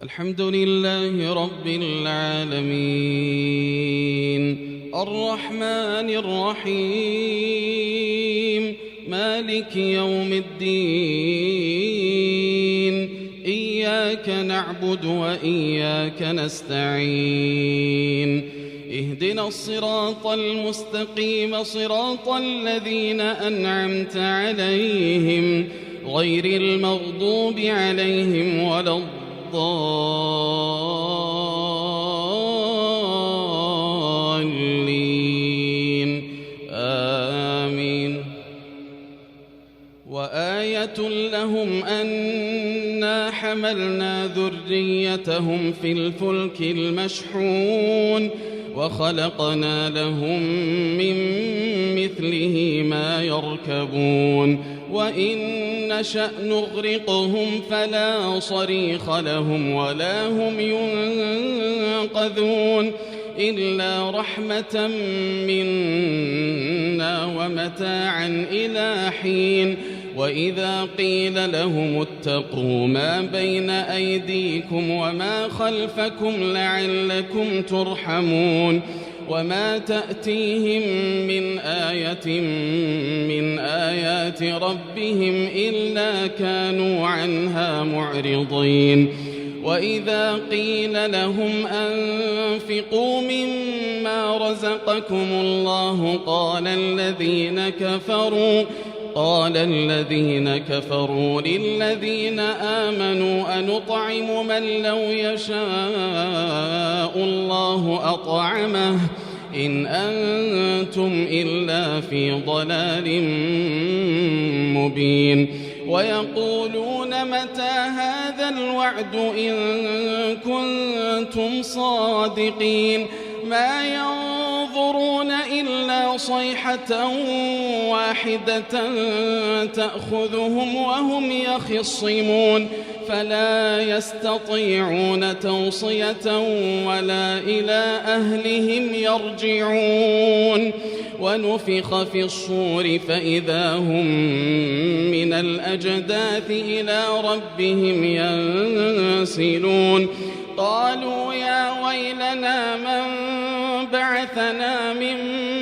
الحمد لله رب العالمين الرحمن الرحيم مالك يوم الدين إياك نعبد وإياك نستعين اهدنا الصراط المستقيم صراط الذين أنعمت عليهم غير المغضوب عليهم ولا الضالين آمين. وآية لهم أنا حملنا ذريتهم في الفلك المشحون وخلقنا لهم من مثله ما يركبون وإن نشأ نغرقهم فلا صريخ لهم ولا هم ينقذون إلا رحمة منا ومتاعا إلى حين. وإذا قيل لهم اتقوا ما بين أيديكم وما خلفكم لعلكم ترحمون وما تأتيهم من آية من آيات ربهم إلا كانوا عنها معرضين. وإذا قيل لهم أنفقوا مما رزقكم الله قال الذين كفروا للذين آمنوا أنطعم من لو يشاء الله أطعمه إن أنتم إلا في ضلال مبين. ويقولون متى هذا الوعد إن كنتم صادقين ما ينظرون إلا صيحة واحدة تأخذهم وهم يخصمون فلا يستطيعون توصية ولا إلى أهلهم يرجعون. ونفخ في الصور فإذا هم من الأجداث إلى ربهم ينسلون قالوا يا ويلنا من بعثنا من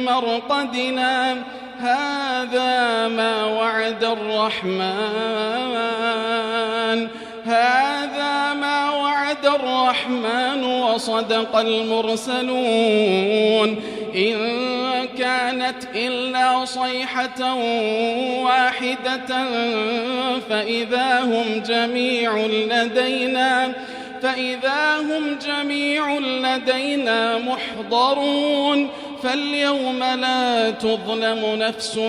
مرقدنا هذا ما وعد الرحمن وصدق المرسلون إن كانت إلا صيحة واحدة فإذا هم جميع لدينا محضرون. فاليوم لا تظلم نفس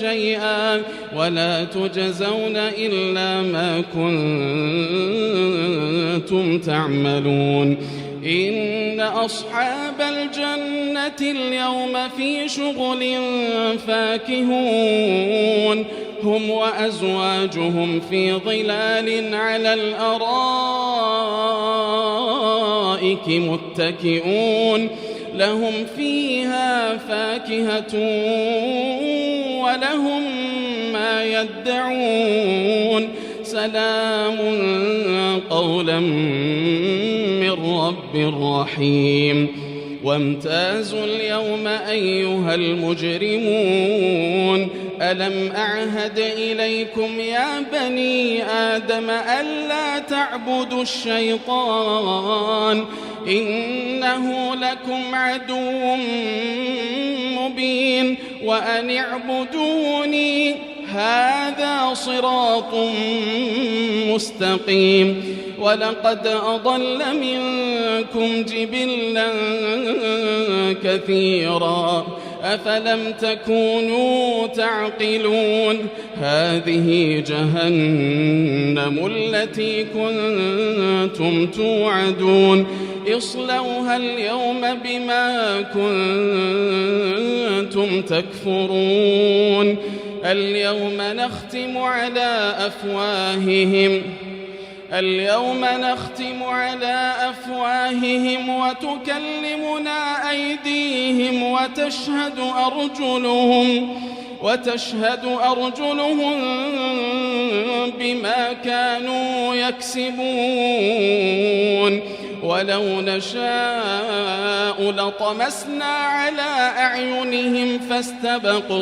شيئا ولا تجزون إلا ما كنتم تعملون. إن أصحاب الجنة اليوم في شغل فاكهون هم وأزواجهم في ظلال على الأرائك متكئون لهم فيها فاكهة ولهم ما يدعون سلام قولا من رب رحيم. وامتازوا اليوم أيها المجرمون ألم أعهد إليكم يا بني آدم ألا تعبدوا الشيطان إنه لكم عدو مبين وأن اعبدوني هذا صراط مستقيم. ولقد أضل منكم جبلا كثيرا أفلم تكونوا تعقلون هذه جهنم التي كنتم توعدون اصلوها اليوم بما كنتم تكفرون. اليوم نختم على أفواههم وتكلمنا أيديهم وتشهد أرجلهم بما كانوا يكسبون ولو نشاء لطمسنا على أعينهم فاستبقوا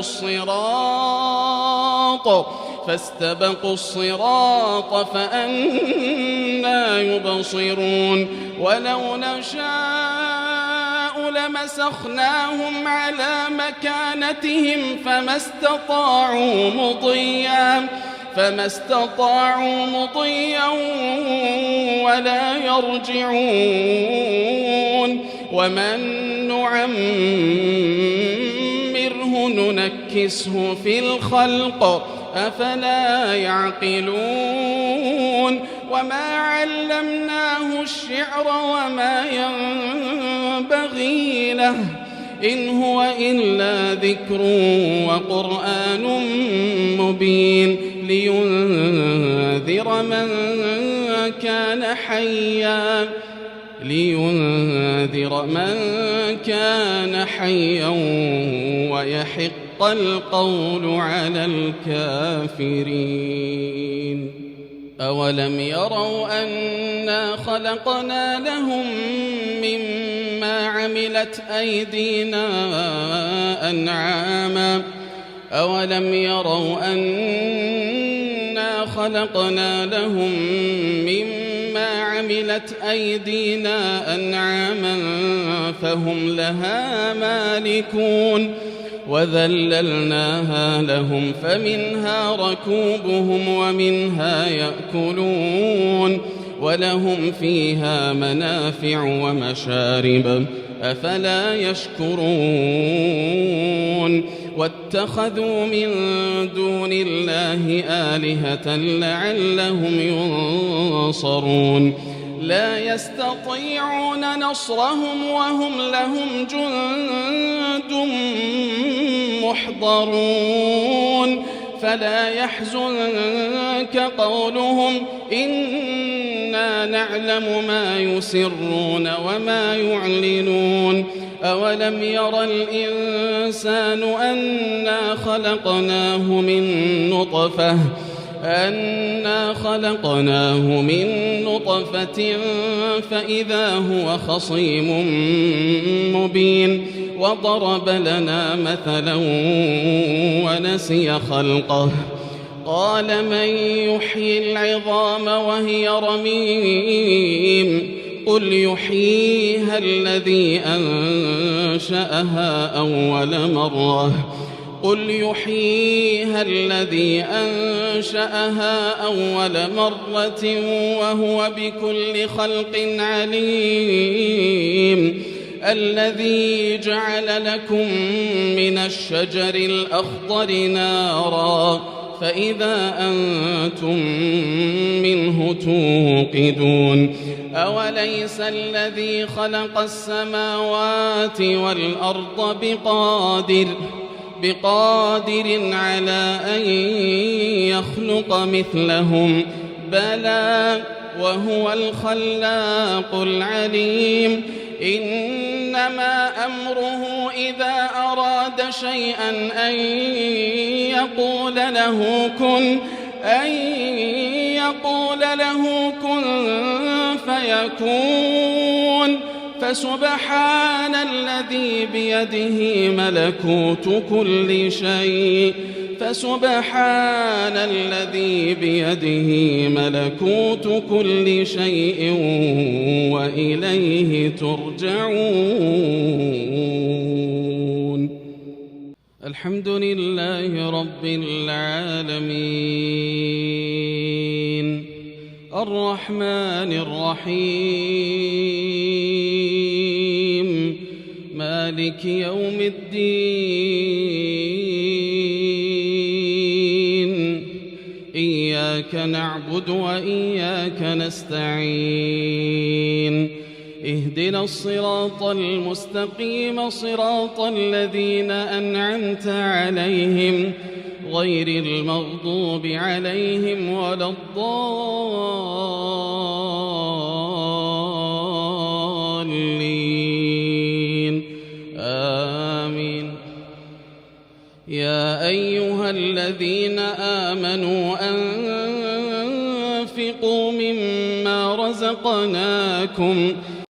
الصراط فأنى يبصرون ولو نشاء لمسخناهم على مكانتهم فما استطاعوا مضيا ولا يرجعون ومن نعمره ننكسه في الخلق أفلا يعقلون وما علمناه الشعر وما ينبغي له إن هو إلا ذكر وقرآن مبين لينذر من كان حيا ويحق القول على الكافرين أولم يروا أنا خلقنا لهم مما عملت أيدينا أنعاما فهم لها مالكون وذللناها لهم فمنها ركوبهم ومنها يأكلون ولهم فيها منافع ومشارب أفلا يشكرون واتخذوا من دون الله آلهة لعلهم ينصرون لا يستطيعون نصرهم وهم لهم جند محضرون فلا يحزنك قولهم إنا نعلم ما يسرون وما يعلنون أولم ير الإنسان أنا خلقناه من نطفة فإذا هو خصيم مبين وضرب لنا مثلا ونسي خلقه قال من يحيي العظام وهي رميم قل يحييها الذي أنشأها أول مرة وهو بكل خلق عليم الذي جعل لكم من الشجر الأخضر نارا فإذا أنتم منه توقدون أوليس الذي خلق السماوات والأرض بقادر على أن يخلق مثلهم بلى وهو الخلاق العليم إنما أمره إذا أراد شيئا أن يقول له كن فيكون فسبحان الذي بيده ملكوت كل شيء وإليه ترجعون الحمد لله رب العالمين الرحمن الرحيم مالك يوم الدين إياك نعبد وإياك نستعين اهدنا الصراط المستقيم صراط الذين أنعمت عليهم غير المغضوب عليهم ولا الضالين آمين يا أيها الذين آمنوا أنفقوا مما رزقناكم